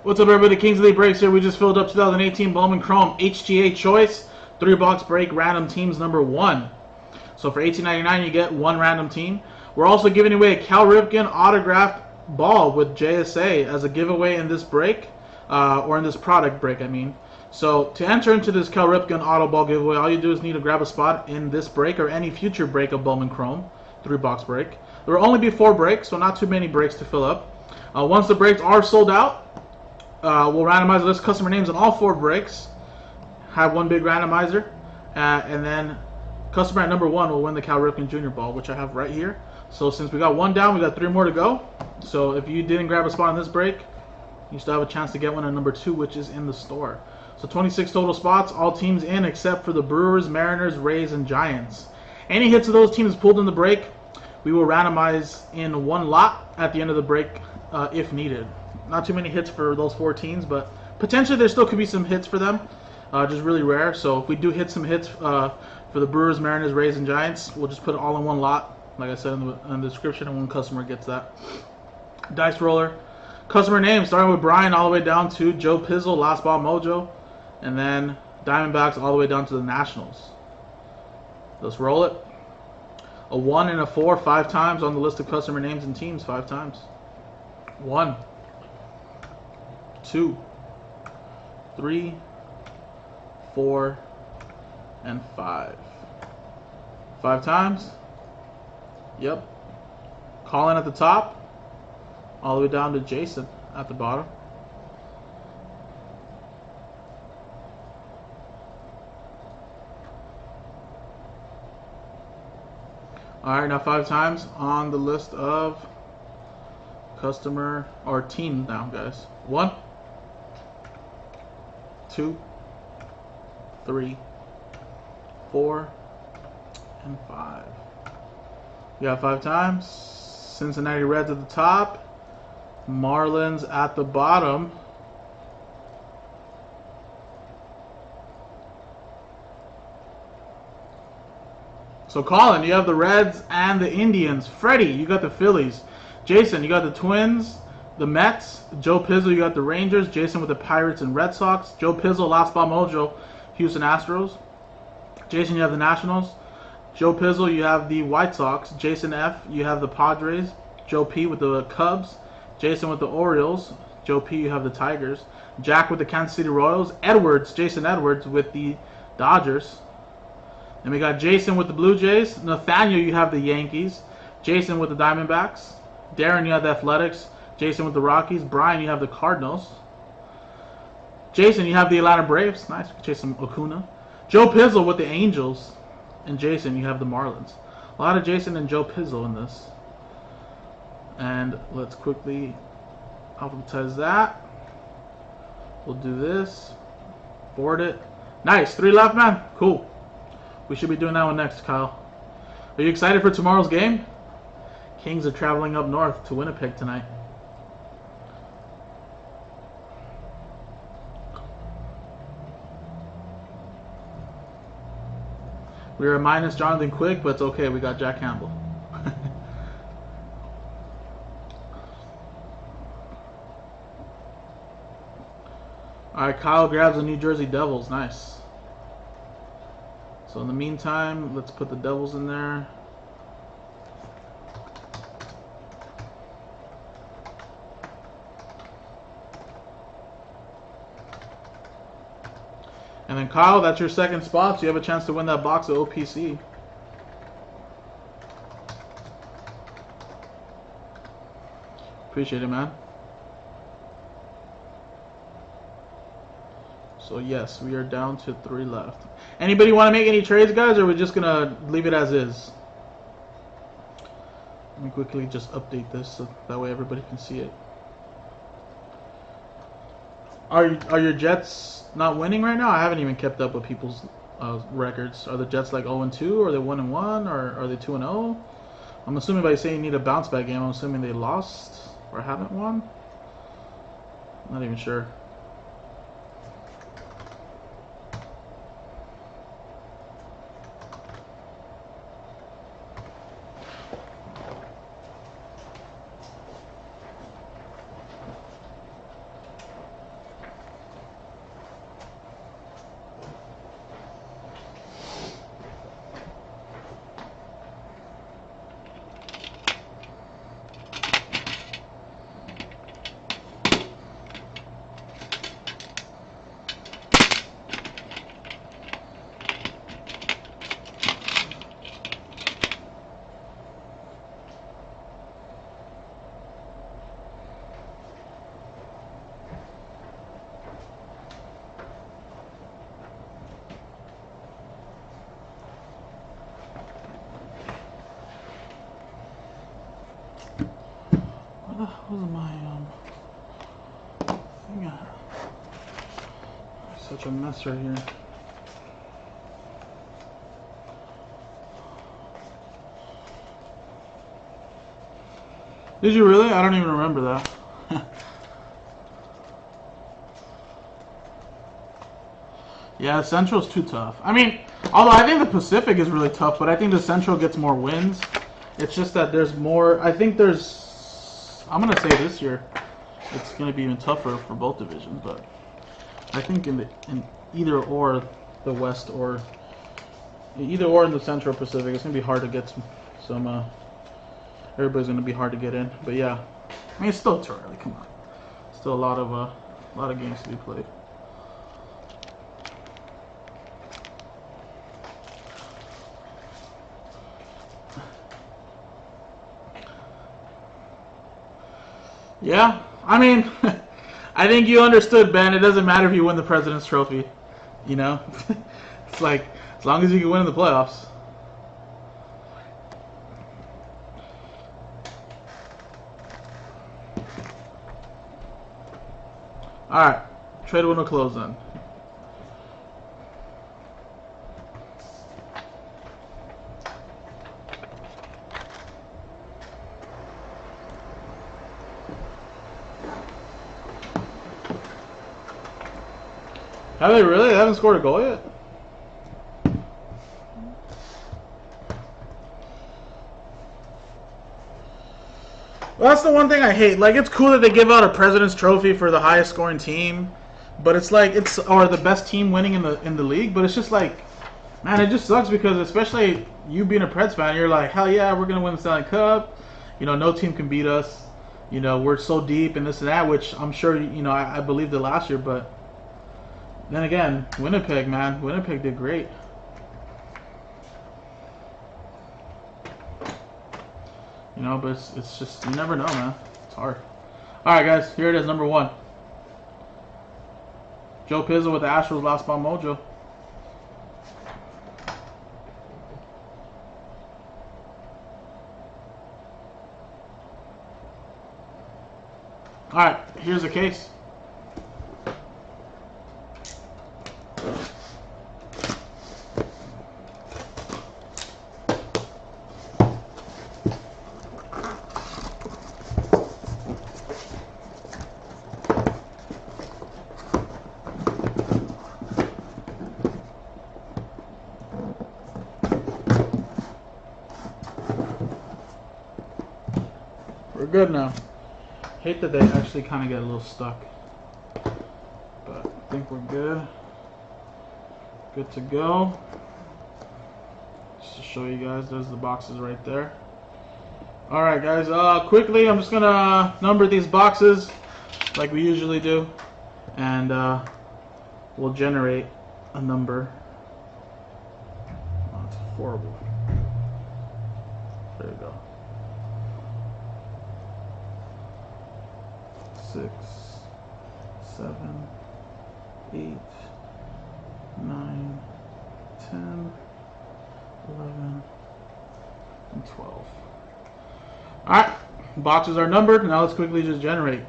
What's up, everybody? Kings Elite Breaks here. We just filled up 2018 Bowman Chrome HTA Choice 3-box break random teams number 1. So for $18.99, you get one random team. We're also giving away a Cal Ripken autographed ball with JSA as a giveaway in this break, or in this product break, I mean. So to enter into this Cal Ripken auto ball giveaway, all you do is need to grab a spot in this break or any future break of Bowman Chrome 3-box break. There will only be 4 breaks, so not too many breaks to fill up. Once the breaks are sold out, we'll randomize the list customer names in all 4 breaks, have one big randomizer, and then customer at number 1 will win the Cal Ripken Jr. ball, which I have right here. So since we got 1 down, we got 3 more to go. So if you didn't grab a spot in this break, you still have a chance to get one at number 2, which is in the store. So 26 total spots, all teams in except for the Brewers, Mariners, Rays, and Giants. Any hits of those teams pulled in the break, we will randomize in one lot at the end of the break if needed. Not too many hits for those 4 teams, but potentially there still could be some hits for them. Just really rare. So if we do hit some hits for the Brewers, Mariners, Rays, and Giants, we'll just put it all in one lot, like I said in the description, and one customer gets that. Dice roller. Customer name, starting with Brian all the way down to Joe Pizzle, Last Ball Mojo, and then Diamondbacks all the way down to the Nationals. Let's roll it. A 1 and a 4 5 times on the list of customer names and teams, 5 times. 1, 2, 3, 4, and 5. 5 times. Yep. Colin at the top, all the way down to Jason at the bottom. Alright, now 5 times on the list of customer or team now, guys. 1, 2, 3, 4, and 5. You got 5 times. Cincinnati Reds at the top, Marlins at the bottom. So Colin, you have the Reds and the Indians. Freddie, you got the Phillies. Jason, you got the Twins, the Mets. Joe Pizzle, you got the Rangers. Jason with the Pirates and Red Sox. Joe Pizzle, Last Ball Mojo, Houston Astros. Jason, you have the Nationals. Joe Pizzle, you have the White Sox. Jason F, you have the Padres. Joe P with the Cubs. Jason with the Orioles. Joe P, you have the Tigers. Jack with the Kansas City Royals. Edwards, Jason Edwards with the Dodgers. And we got Jason with the Blue Jays. Nathaniel, you have the Yankees. Jason with the Diamondbacks. Darren, you have the Athletics. Jason with the Rockies. Brian, you have the Cardinals. Jason, you have the Atlanta Braves. Nice. Jason Acuna. Joe Pizzle with the Angels. And Jason, you have the Marlins. A lot of Jason and Joe Pizzle in this. And let's quickly alphabetize that. We'll do this. Board it. Nice. 3 left, man. Cool. We should be doing that one next, Kyle. Are you excited for tomorrow's game? Kings are traveling up north to Winnipeg tonight. We are minus Jonathan Quick, but it's okay. We got Jack Campbell. Alright, Kyle grabs the New Jersey Devils. Nice. So in the meantime, let's put the Devils in there. And then Kyle, that's your second spot, so you have a chance to win that box of OPC. Appreciate it, man. So yes, we are down to 3 left. Anybody want to make any trades, guys, or are we just going to leave it as is? Let me quickly just update this so that way everybody can see it. Are your Jets not winning right now? I haven't even kept up with people's records. Are the Jets like 0-2? Or are they 1-1? Or are they 2-0? I'm assuming by saying you need a bounce back game, I'm assuming they lost or haven't won. I'm not even sure. How's my thing at? Such a mess right here. Did you really? I don't even remember that. Yeah, Central's too tough. I mean, although I think the Pacific is really tough, but I think the Central gets more wins. It's just that there's more. I think there's. I'm gonna say this year, it's gonna be even tougher for both divisions. But I think in either or the West or either or in the Central Pacific, it's gonna be hard to get some. Everybody's gonna be hard to get in. But yeah, I mean it's still too early. Come on, still a lot of games to be played. Yeah, I mean, I think you understood, Ben. It doesn't matter if you win the President's Trophy. You know? It's like, as long as you can win in the playoffs. Alright, trade window closed then. Have they really? They haven't scored a goal yet? Well, that's the one thing I hate. Like, it's cool that they give out a President's Trophy for the highest scoring team, but it's like or the best team winning in the league. But it's just like, man, it just sucks because especially you being a Preds fan, you're like, hell yeah, we're gonna win the Stanley Cup. You know, no team can beat us. You know, we're so deep and this and that, which I'm sure you know I believed it last year, but. Then again, Winnipeg, man. Winnipeg did great. You know, but it's just, you never know, man. It's hard. Alright, guys. Here it is, number 1. Joe Pizzo with the Astros last ball mojo. Alright, here's the case. We're good now. Hate that they actually kind of get a little stuck. But I think we're good. Good to go. Just to show you guys, there's the boxes right there. Alright guys, quickly I'm just gonna number these boxes like we usually do. And we'll generate a number. Oh, it's horrible. There you go. 6, 7, 8, 9, 10, 11, and 12. Alright, boxes are numbered. Now let's quickly just generate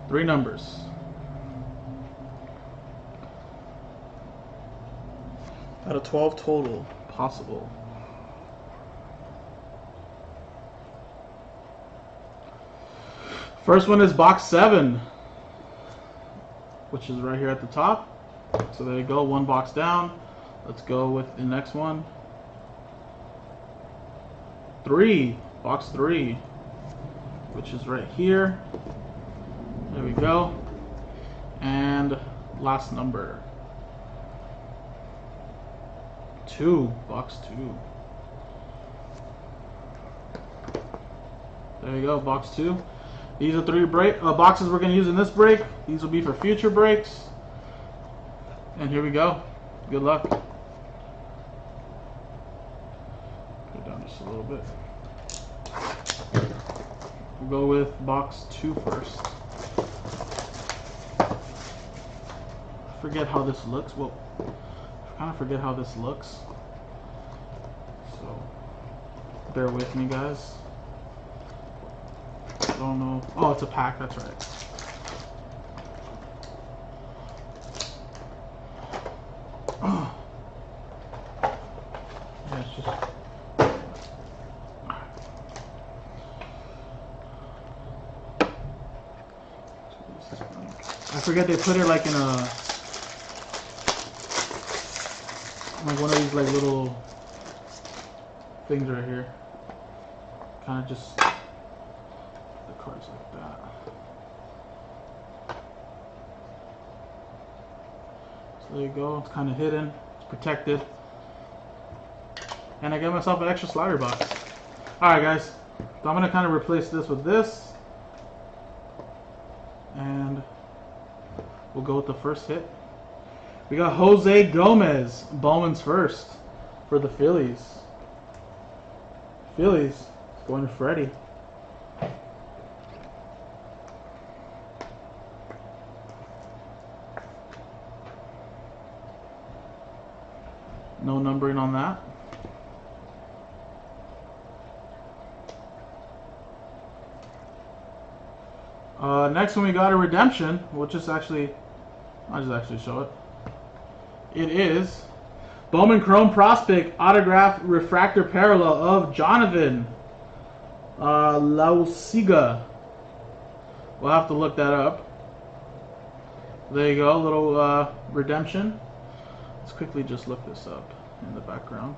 3 numbers. Out of 12 total possible. First one is box 7, which is right here at the top. So there you go, 1 box down. Let's go with the next one. 3, box 3, which is right here. There we go. And last number. 2, box 2. There you go, box 2. These are 3 boxes we're going to use in this break. These will be for future breaks. And here we go. Good luck. Go down just a little bit. We'll go with box 2 first. I forget how this looks. Well, I kind of forget how this looks. So, bear with me, guys. Don't know. Oh, it's a pack. That's right. Oh. Yeah, it's just. I forget they put it like in a, like one of these like little things right here. Kind of just the cards like that. So there you go. It's kind of hidden. It's protected. And I get myself an extra slider box. Alright guys. So I'm going to kind of replace this with this. And we'll go with the first hit. We got Jose Gomez, Bowman's first for the Phillies. Phillies going to Freddie. No numbering on that. Next one we got a redemption, I'll just actually show it. It is Bowman Chrome Prospect Autograph Refractor Parallel of Jonathan Lausiga. We'll have to look that up. There you go, a little redemption. Let's quickly just look this up in the background.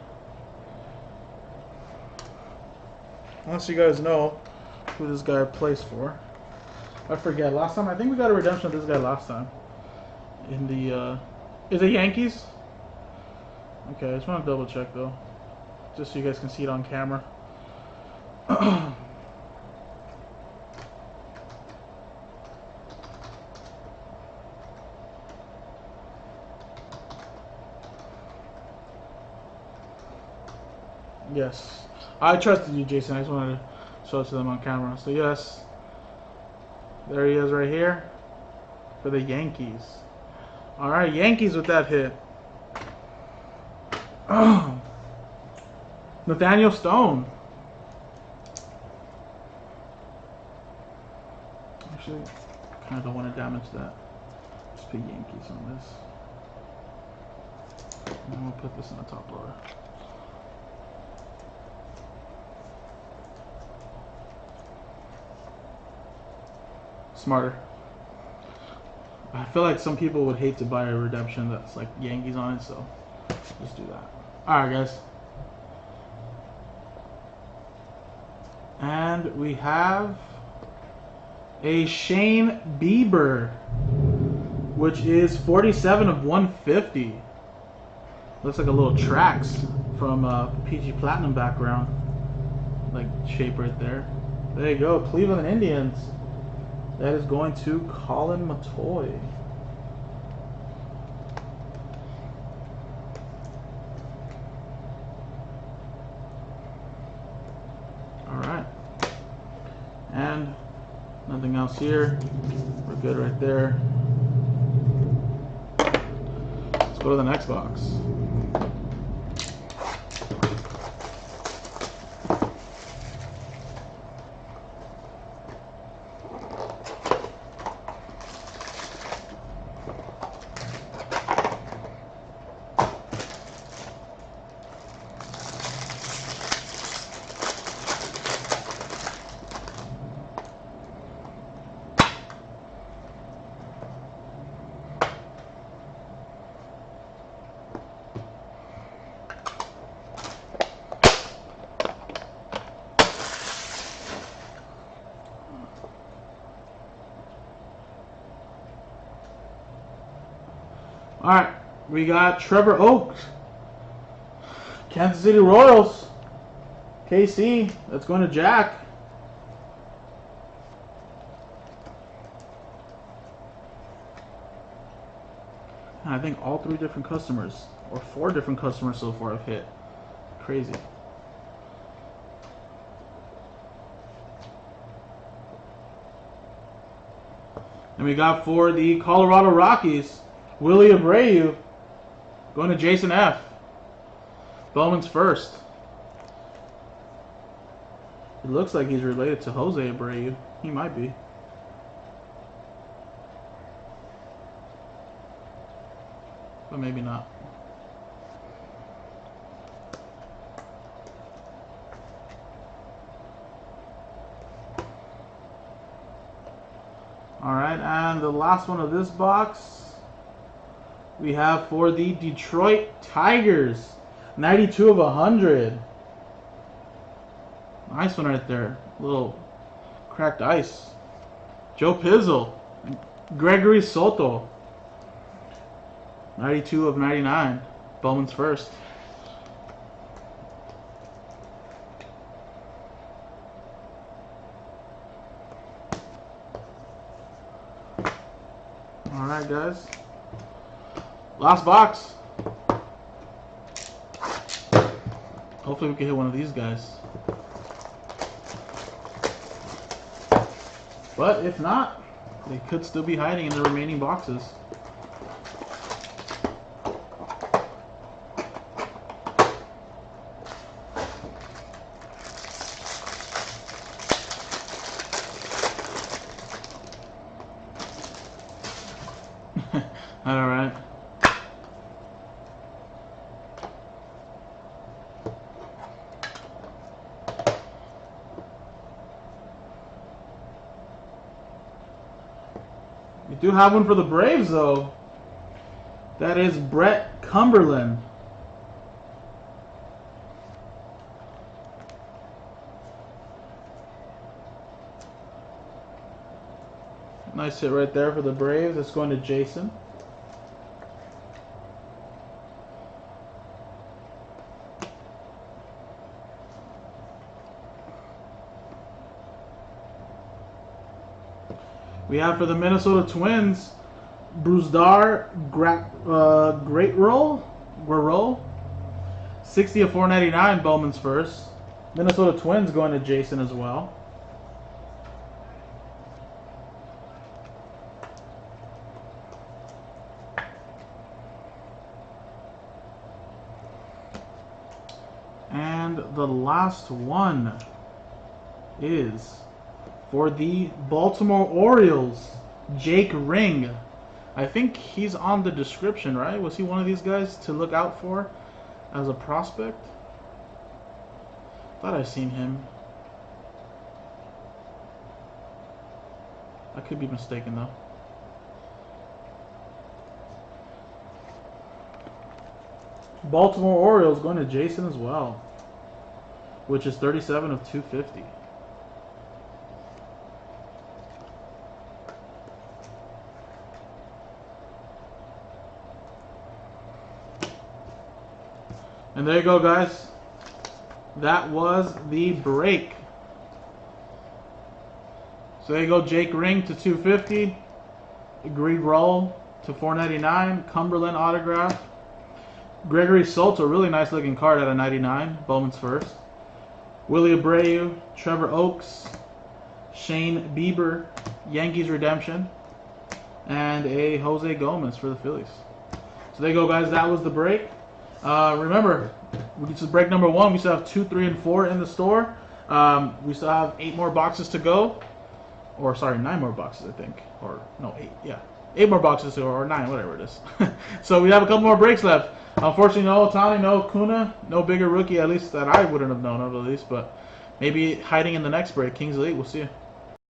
Unless you guys know who this guy plays for. I forget. Last time, I think we got a redemption of this guy last time. In the, is it Yankees? Okay, I just want to double check though. Just so you guys can see it on camera. Yes. I trusted you, Jason. I just wanted to show it to them on camera. So yes. There he is right here for the Yankees. Alright, Yankees with that hit. Nathaniel Stone. Actually, kind of don't want to damage that. Just put Yankees on this. And we'll put this in the top loader. Smarter. I feel like some people would hate to buy a redemption that's like Yankees on it, so just do that. Alright guys. And we have a Shane Bieber, which is 47 of 150. Looks like a little tracks from PG Platinum background. Like shape right there. There you go, Cleveland Indians. That is going to Colin Matoy. Alright. And nothing else here. We're good right there. Let's go to the next box. Alright, we got Trevor Oakes, Kansas City Royals, KC, that's going to Jack. And I think all 3 different customers, or 4 different customers so far have hit. Crazy. And we got for the Colorado Rockies, Willie Abreu, going to Jason F. Bowman's first. It looks like he's related to Jose Abreu. He might be. But maybe not. Alright, and the last one of this box we have for the Detroit Tigers. 92 of 100. Nice one right there. Little cracked ice. Joe Pizzle. Gregory Soto. 92 of 99. Bowman's first. Alright, guys. Last box. Hopefully we can hit one of these guys. But if not, they could still be hiding in the remaining boxes. Alright. We do have one for the Braves, though. That is Brett Cumberland. Nice hit right there for the Braves. It's going to Jason. We have for the Minnesota Twins, Brusdar Guerrero, 60 of 499, Bowman's first. Minnesota Twins going to Jason as well. And the last one is for the Baltimore Orioles, Jake Ring. I think he's on the description, right? Was he one of these guys to look out for as a prospect? Thought I've seen him. I could be mistaken, though. Baltimore Orioles going to Jason as well, which is 37 of 250. And there you go, guys. That was the break. So there you go, Jake Ring to 250. Agreed roll to 499. Cumberland autograph. Gregory Soto, really nice looking card at a 99. Bowman's first. Willie Abreu, Trevor Oaks, Shane Bieber, Yankees redemption, and a Jose Gomez for the Phillies. So there you go, guys. That was the break. Remember, this is break number 1. We still have 2, 3, and 4 in the store. We still have 8 more boxes to go. Or, sorry, 9 more boxes, I think. Or, no, 8, yeah. 8 more boxes to go, or 9, whatever it is. So we have a couple more breaks left. Unfortunately, no Otani, no Kuna, no bigger rookie, at least that I wouldn't have known of, at least. But maybe hiding in the next break. Kings Elite, we'll see you.